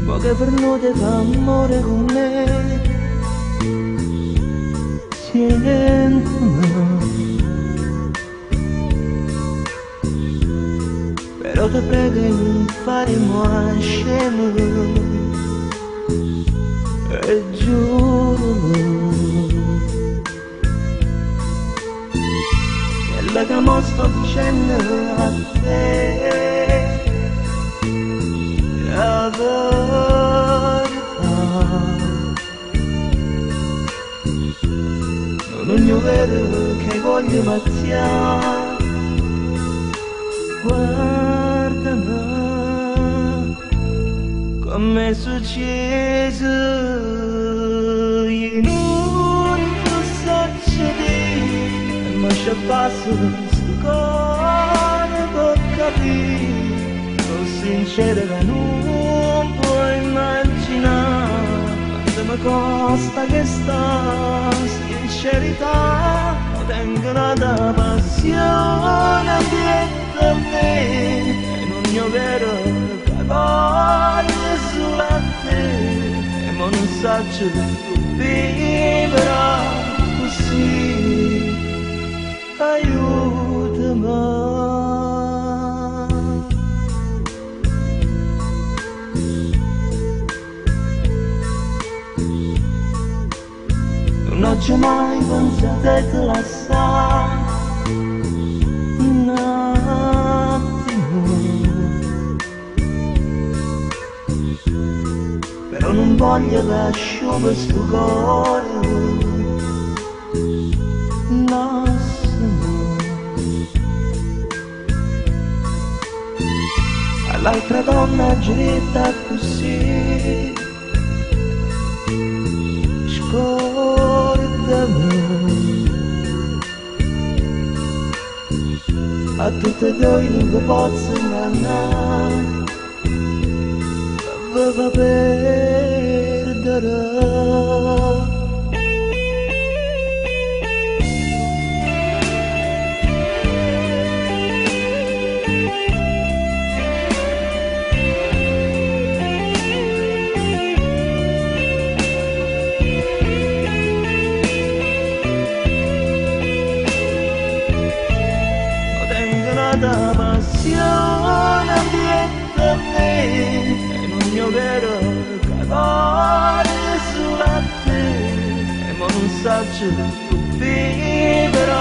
Poche per notte fa amore con me, siénteme. Però te prego non faremo scemo, e giuro quella che mo sto dicendo a te è la verità. Non io vedo che voglio mazziare, guardami come è successo, io non so dire, ma ci passo sto cuore per capire, sono sincero che non puoi immaginare, quanto mi costa questa sincerità, tengo una passione dietro a me, e non io vero che voglio solo a te, e ma non saggio vivere così, aiutami. Non c'è mai pensato di lasciare un attimo, però non voglio lasciare questo cuore nostro. All'altra donna giretta così, a tutte e due non vi posso ingannare, vi va perdere. La passione dietro a me, e non io vero che voglio solo a te, e ma non saggio vivere